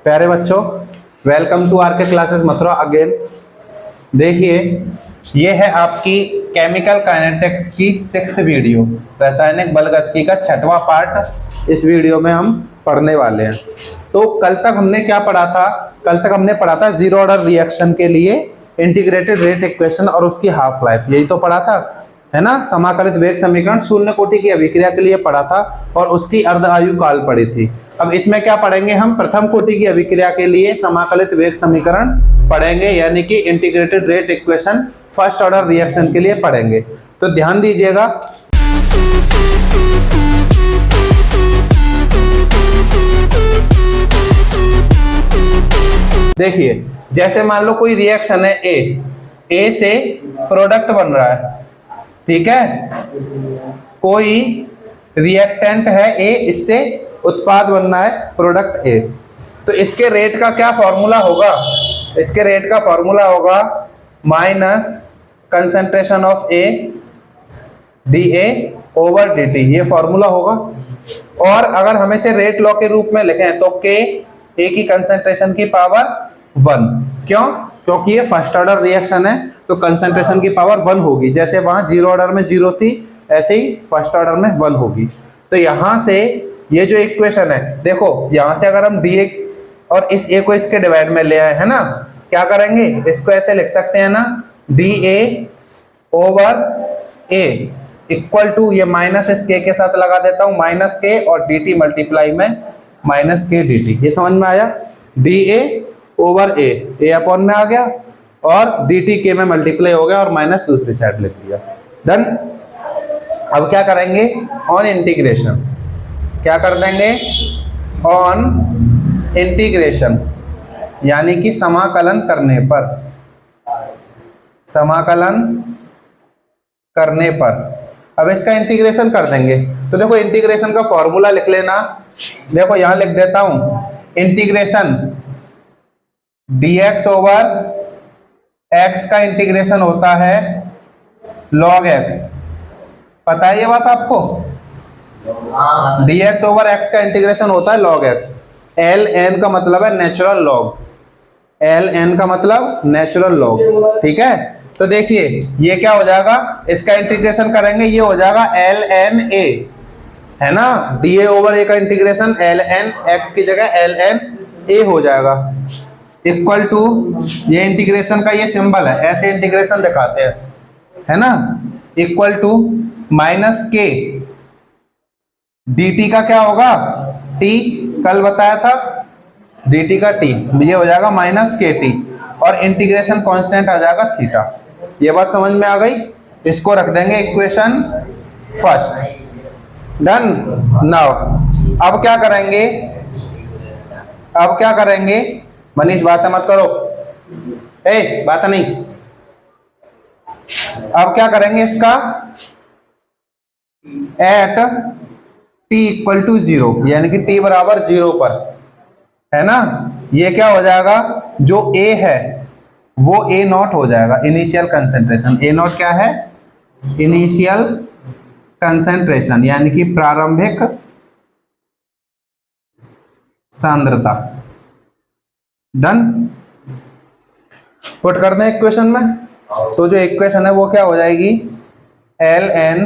प्यारे बच्चों, welcome to are के क्लासेस मथुरा अगेन। देखिए, ये है आपकी केमिकल काइनेटिक्स की 6th वीडियो, रासायनिक बलगतिकी का 6वां पार्ट इस वीडियो में हम पढ़ने वाले हैं। तो कल तक हमने क्या पढ़ा था? कल तक हमने पढ़ा था जीरो ऑर्डर रिएक्शन के लिए इंटीग्रेटेड रेट इक्वेशन और उसकी हाफ लाइफ, यही तो पढ़ा था, है ना। समाकलित वेग समीकरण शून्य कोटि की अभिक्रिया के लिए पढ़ा था और उसकी अर्ध आयु काल पढ़ी थी। अब इसमें क्या पढ़ेंगे हम? प्रथम कोटि की अभिक्रिया के लिए समाकलित वेग समीकरण पढ़ेंगे, यानी कि integrated rate equation first order reaction के लिए पढ़ेंगे। तो ध्यान दीजिएगा। देखिए, जैसे मान लो कोई रिएक्शन है ए से प्रोडक्ट बन रहा है, ठीक है। कोई रिएक्टेंट है ए, इससे उत्पाद बनना है प्रोडक्ट ए। तो इसके रेट का क्या फॉर्मूला होगा? इसके रेट का फॉर्मूला होगा minus concentration of A D A over D T, ये फॉर्मूला होगा। और अगर हम इसे रेट लॉ के रूप में लिखें तो के ए की कंसंट्रेशन की पावर 1। क्यों? क्योंकि ये फर्स्ट ऑर्डर रिएक्शन है, तो कंसंट्रेशन की पावर 1 होगी। जैसे वहां जीरो ऑर्डर में 0 थी, ऐसे ही फर्स्ट ऑर्डर में 1 होगी। तो यहां से ये जो इक्वेशन है, देखो यहां से अगर हम डी ए और इस ए को इसके डिवाइड में ले आए, है ना, क्या करेंगे? इसको ऐसे लिख सकते हैं ना, D A over A equal to, ये माइनस इस के साथ लगा देता हूं, माइनस के और डी टी मल्टीप्लाई में माइनस के डी टी। ये समझ में आया? D A over A upon में आ गया और डी टी के में मल्टीप्लाई हो गया और माइनस दूसरी साइड लिख दिया। डन। अब क्या करेंगे? ऑन इंटीग्रेशन क्या कर देंगे? ऑन इंटीग्रेशन, यानी कि समाकलन करने पर, समाकलन करने पर अब इसका इंटीग्रेशन कर देंगे। तो देखो, इंटीग्रेशन का फॉर्मूला लिख लेना। देखो यहां लिख देता हूं, इंटीग्रेशन dx ओवर x का इंटीग्रेशन होता है log x। पता है ये बात आपको? dx ओवर x का इंटीग्रेशन होता है log x। ln का मतलब है नेचुरल लॉग, ln का मतलब नेचुरल लॉग, ठीक है। तो देखिए ये क्या हो जाएगा, इसका इंटीग्रेशन करेंगे, ये हो जाएगा ln a, है ना। da ओवर a का इंटीग्रेशन ln x की जगह ln a हो जाएगा, इक्वल टू, ये इंटीग्रेशन का ये सिंबल है, ऐसे इंटीग्रेशन दिखाते हैं, है ना, इक्वल टू माइनस के dt का क्या होगा? t, कल बताया था dt का t, ये हो जाएगा माइनस के टी और इंटीग्रेशन कांस्टेंट आ जाएगा थीटा। ये बात समझ में आ गई? इसको रख देंगे इक्वेशन फर्स्ट। डन। नाउ अब क्या करेंगे? अब क्या करेंगे? मनीष बातें मत करो, बात नहीं। अब क्या करेंगे? इसका एट t इक्वल टू 0, यानी कि t बराबर 0 पर, है ना, ये क्या हो जाएगा? जो a है वो a नॉट हो जाएगा, इनिशियल कंसेंट्रेशन। a नॉट क्या है? इनिशियल कंसेंट्रेशन, यानी कि प्रारंभिक सांद्रता। डन। पुट कर दें इक्वेशन में, तो जो इक्वेशन है वो क्या हो जाएगी? ln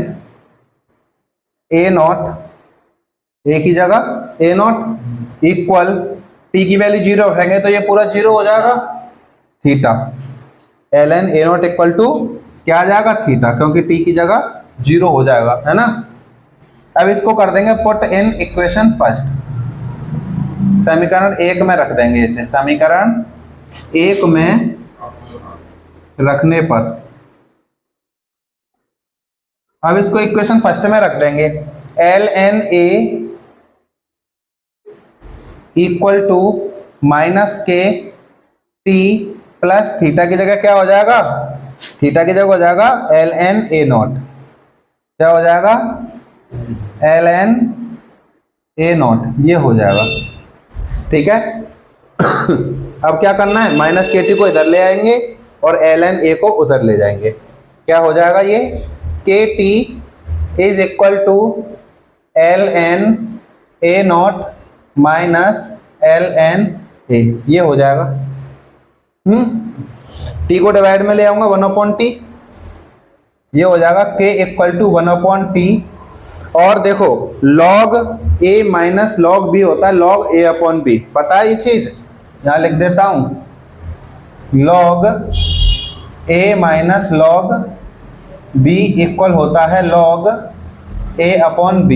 a नॉट, a की जगह a नॉट इक्वल, t की वैल्यू 0 रखेंगे तो ये पूरा 0 हो जाएगा, theta. ln a not equal to क्या आ जाएगा? थीटा, क्योंकि t की जगह 0 हो जाएगा, है ना। अब इसको कर देंगे पुट इन इक्वेशन फर्स्ट, समीकरण 1 में रख देंगे इसे, समीकरण 1 में रखने पर अब इसको इक्वेशन फर्स्ट में रख देंगे, ln a equal to minus K T plus theta की जगह क्या हो जाएगा? थीटा की जगह हो जाएगा ln a नॉट, क्या हो जाएगा? ln a नॉट, ये हो जाएगा, ठीक है। अब क्या करना है? माइनस के टी को इधर ले आएंगे और ln a को उधर ले जाएंगे, क्या हो जाएगा? ये K T is equal to ln a not minus ln A, ये हो जाएगा। टी को डिवाइड में ले आऊंगा 1/t, ये हो जाएगा k इक्वल टू 1/t। और देखो log a minus log b होता है log a अपॉन b, पता है ये चीज, यहां लिख देता हूं log a minus log b equal होता है log a अपॉन b।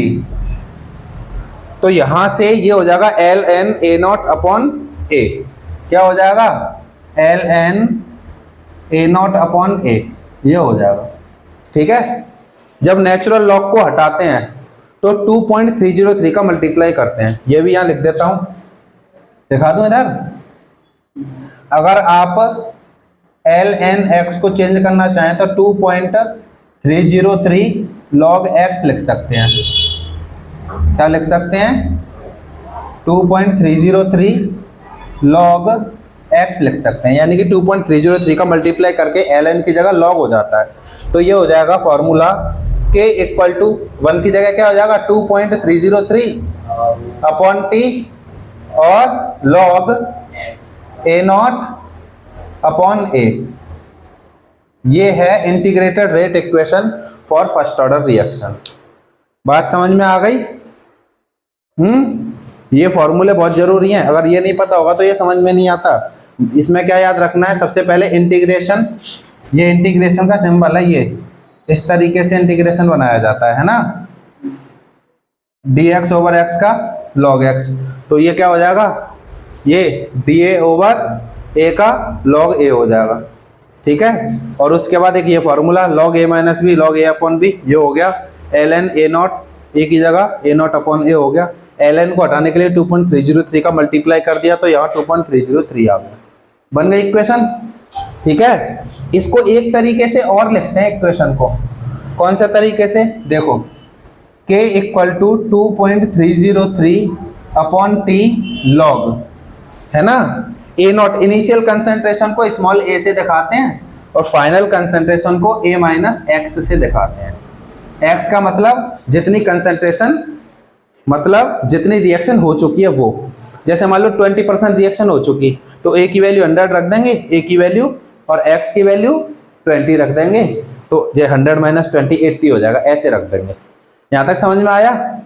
तो यहां से ये हो जाएगा ln a0 अपॉन a, क्या हो जाएगा ln a0 अपॉन a, ये हो जाएगा। ठीक है, जब नेचुरल लॉग को हटाते हैं तो 2.303 का मल्टीप्लाई करते हैं, ये भी यहां लिख देता हूं, दिखा दूं इधर। अगर आप ln x को चेंज करना चाहें तो 2.303 log x लिख सकते हैं, क्या लिख सकते हैं 2.303 log x लिख सकते हैं, यानी कि 2.303 का मल्टीप्लाई करके ln की जगह log हो जाता है। तो ये हो जाएगा फॉर्मूला k इक्वल टू 1 की जगह क्या हो जाएगा 2.303 अपॉन t और log a0 अपॉन a। ये है integrated rate equation for first order reaction. बात समझ में आ गई? ये फॉर्मूले बहुत जरूरी हैं, अगर ये नहीं पता होगा तो ये समझ में नहीं आता। इसमें क्या याद रखना है, सबसे पहले इंटीग्रेशन, ये इंटीग्रेशन का सिंबल है, ये इस तरीके से इंटीग्रेशन बनाया जाता है ना, dx ओवर x का log x। तो ये क्या हो जाएगा, ये dA ओवर a का log a हो जाएगा। ठीक है, और उसके बाद एक ये formula log a minus b log a upon b, ये हो गया ln a0, a की जगह a0 अपॉन a हो गया। ln को हटाने के लिए 2.303 का मल्टीप्लाई कर दिया तो यहाँ 2.303 आ गया, बन गई इक्वेशन। ठीक है, इसको एक तरीके से और लिखते हैं इक्वेशन को, कौन से तरीके से, देखो k equal to 2.303 upon t log, है ना, a0 इनिशियल कंसंट्रेशन को स्मॉल a से दिखाते हैं और फाइनल कंसंट्रेशन को a माइनस x से दिखाते हैं। x का मतलब जितनी कंसंट्रेशन, मतलब जितनी रिएक्शन हो चुकी है वो, जैसे मान लो 20% रिएक्शन हो चुकी तो a की वैल्यू 100 रख देंगे, a की वैल्यू, और x की वैल्यू 20 रख देंगे, तो ये 100 माइनस 20 80 हो जाएगा, ऐसे रख देंगे। यहां तक समझ में आया?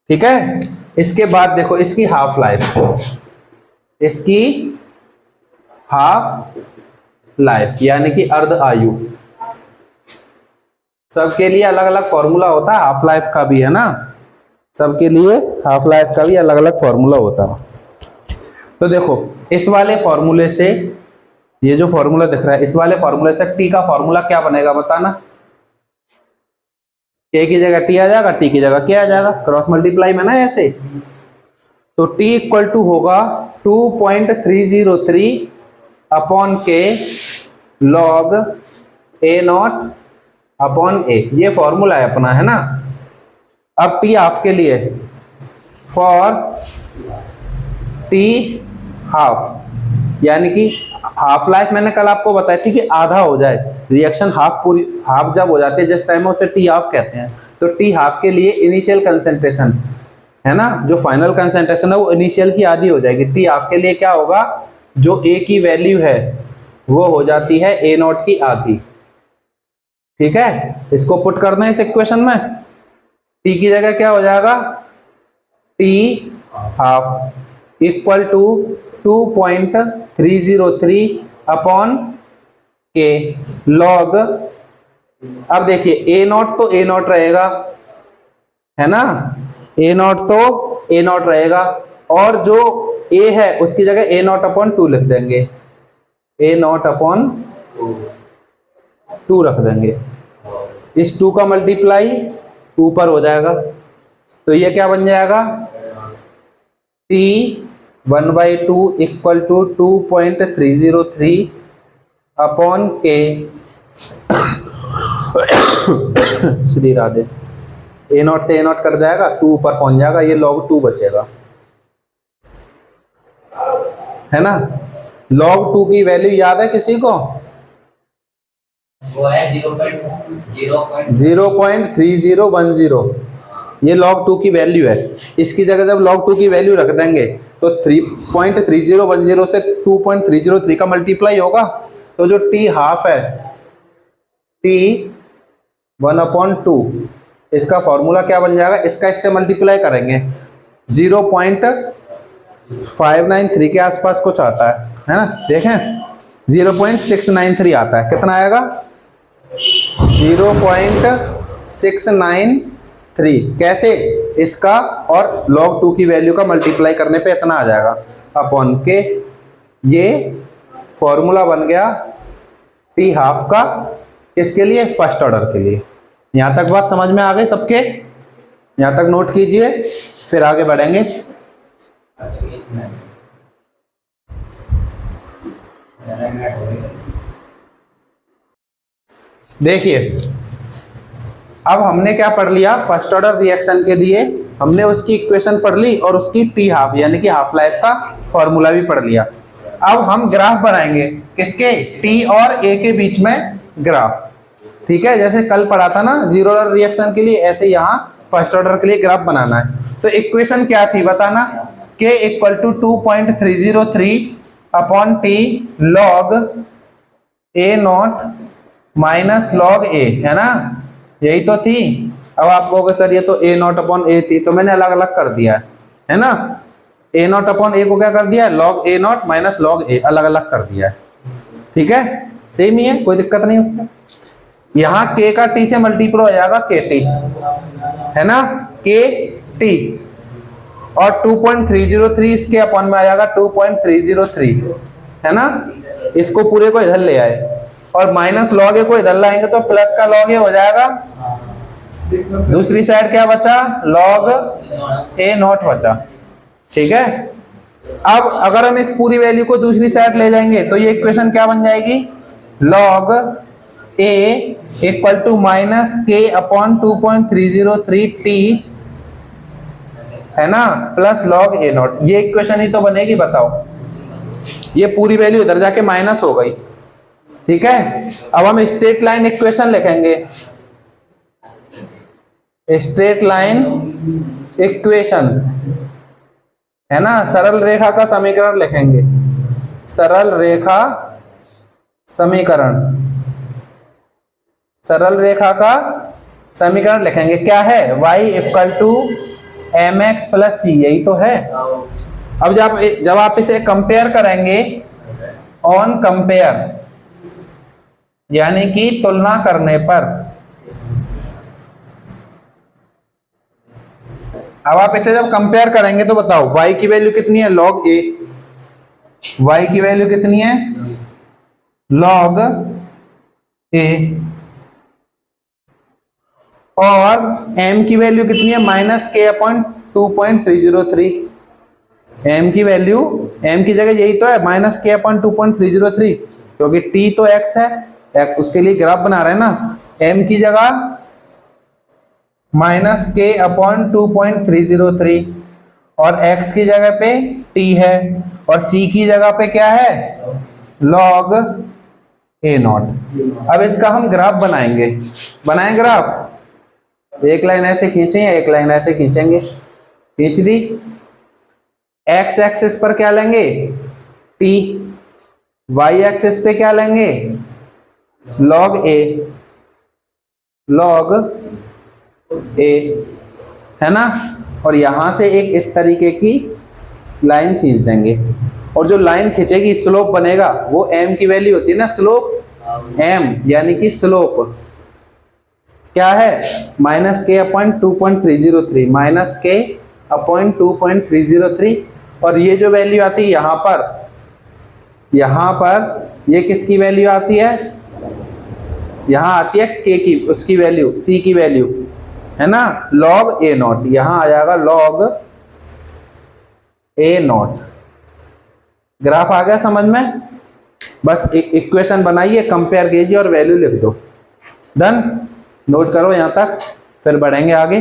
ठीक है, इसके बाद देखो इसकी हाफ लाइफ, इसकी हाफ लाइफ यानी कि अर्ध आयु, सबके लिए अलग अलग फॉर्मूला होता है, हाफ लाइफ का भी, है ना, सबके लिए हाफ लाइफ का भी अलग अलग फॉर्मूला होता है। तो देखो इस वाले फॉर्मूले से, ये जो फॉर्मूला दिख रहा है, इस वाले फॉर्मूले से टी का फॉर्मूला क्या बनेगा बताना, k की जगह t आ जाएगा, t की जगह क्या आ जाएगा, क्रॉस मल्टीप्लाई में ना ऐसे। तो t इक्वल टू होगा 2.303 upon k log a0 upon a, ये फॉर्मूला है अपना, है ना। अब t हाफ के लिए, फॉर t हाफ, यानी कि हाफ लाइफ मैंने कल आपको बताई थी कि आधा हो जाए, रिएक्शन हाफ पूरी, हाफ जब हो जाती है जिस टाइम में, उसे टी हाफ कहते हैं। तो टी हाफ के लिए इनिशियल कंसंट्रेशन, है ना, जो फाइनल कंसंट्रेशन है वो इनिशियल की आधी हो जाएगी। टी हाफ के लिए क्या होगा, जो ए की वैल्यू है वो हो जाती है a0 की आधी। ठीक है, इसको पुट करना है इस इक्वेशन में, टी की जगह क्या हो जाएगा, T half equal to 2.303 upon K log, अब देखिए a0 तो a0 रहेगा, है ना, a0 तो a0 रहेगा, और जो a है उसकी जगह a0 अपॉन 2 लिख देंगे, a0 अपॉन 2 रख देंगे, इस 2 का मल्टीप्लाई ऊपर हो जाएगा, तो ये क्या बन जाएगा, t 1/2 इक्वल टू 2.303 अपॉन के श्री राधे, a0 से a0 कट जाएगा, 2 ऊपर पहुंच जाएगा, ये log 2 बचेगा, है ना। log 2 की वैल्यू याद है किसी को, वो है 0.3010, ये log 2 की वैल्यू है। इसकी जगह जब log 2 की वैल्यू रख देंगे तो 3.3010 से 2.303 का मल्टीप्लाई होगा, तो जो टी हाफ है टी 1/2, इसका फॉर्मूला क्या बन जाएगा, इसका इससे मल्टीप्लाई करेंगे 0.593 के आसपास कुछ आता है ना, देखें 0.693 आता है, कितना आएगा 0.693, कैसे, इसका और log 2 की वैल्यू का मल्टीप्लाई करने पे इतना आ जाएगा अपॉन के, ये फॉर्मूला बन गया टी हाफ का, इसके लिए फर्स्ट ऑर्डर के लिए। यहां तक बात समझ में आ गई सबके, यहां तक नोट कीजिए, फिर आगे बढ़ेंगे। देखिए अब हमने क्या पढ़ लिया, फर्स्ट ऑर्डर रिएक्शन के लिए हमने उसकी इक्वेशन पढ़ ली और उसकी टी हाफ यानी कि हाफ लाइफ का फॉर्मूला भी पढ़ लिया। अब हम ग्राफ बनाएंगे, किसके, टी और ए के बीच में ग्राफ, ठीक है, जैसे कल पढ़ा था ना जीरो ऑर्डर रिएक्शन के लिए, ऐसे यहाँ फर्स्ट ऑर्डर के लिए ग्राफ बनाना है। तो इक्वेशन क्या थी बताना, k = 2.303 upon T log a0 minus log a, है ना, यही तो थी। अब आप कहोगे सर ये तो a0 अपॉन a थी, तो मैंने अलग अलग कर दिया है ना, a0 अपॉन a को क्या कर दिया, log a0 minus log a, अलग अलग कर दिया है, ठीक है, सेम ही है, कोई दिक्कत नहीं उससे। यहाँ k का t से मल्टीपल हो जाएगा kt, है ना, kt, और 2.303 इसके अपॉन में आ जाएगा 2.303, है ना, इसको पूरे को इधर ले आए और माइनस log a को इधर लाएंगे तो प्लस का log a हो जाएगा, दूसरी साइड क्या बचा, log a0 बचा, ठीक है। अब अगर हम इस पूरी वैल्यू को दूसरी साइड ले जाएंगे तो ये इक्वेशन क्या बन जाएगी, log a = -k upon 2.303 t, है ना, प्लस log a0, ये इक्वेशन ही तो बनेगी, बताओ, ये पूरी वैल्यू इधर जाके माइनस हो गई, ठीक है। अब हम स्ट्रेट लाइन इक्वेशन लिखेंगे, स्ट्रेट लाइन इक्वेशन, है ना, सरल रेखा का समीकरण लिखेंगे, सरल रेखा समीकरण, सरल रेखा का समीकरण लिखेंगे, क्या है, y = mx + c, यही तो है। अब जब आप इसे कंपेयर करेंगे, ऑन कंपेयर यानी कि तुलना करने पर, अब आप इसे जब कंपेयर करेंगे तो बताओ y की वैल्यू कितनी है, log a, y की वैल्यू कितनी है, log a, और m की वैल्यू कितनी है, -k अपॉन 2.303, m की वैल्यू, m की जगह यही तो है -k अपॉन 2.303, क्योंकि t तो x है, उसके लिए ग्राफ बना रहे हैं ना, m की जगह -k अपॉन 2.303 और x की जगह पे t है और c की जगह पे क्या है, log a0। अब इसका हम ग्राफ बनाएंगे, बनाएं ग्राफ, एक लाइन ऐसे खींचें या एक लाइन ऐसे खींचेंगे, खींच दी, x एक्सिस पर क्या लेंगे, t, y एक्सिस पे क्या लेंगे, log a, log a, है ना, और यहां से एक इस तरीके की लाइन खींच देंगे, और जो लाइन खींचेगी स्लोप बनेगा, वो m की वैल्यू होती है ना, स्लोप, m यानी कि स्लोप क्या है, -k अपॉन 2.303, -k अपॉन 2.303, और ये जो वैल्यू आती है यहाँ पर ये किसकी वैल्यू आती है, यहाँ आती है k की, उसकी वैल्यू, c की वैल्यू, है ना, log a0, यहाँ आ जाएगा log a0। ग्राफ आ गया समझ में, बस एक इक्वेशन बनाइए, कंपेयर कीजिए और वैल्यू लिख दो, डन, नोट करो यहाँ तक, फिर बढ़ेंगे आगे।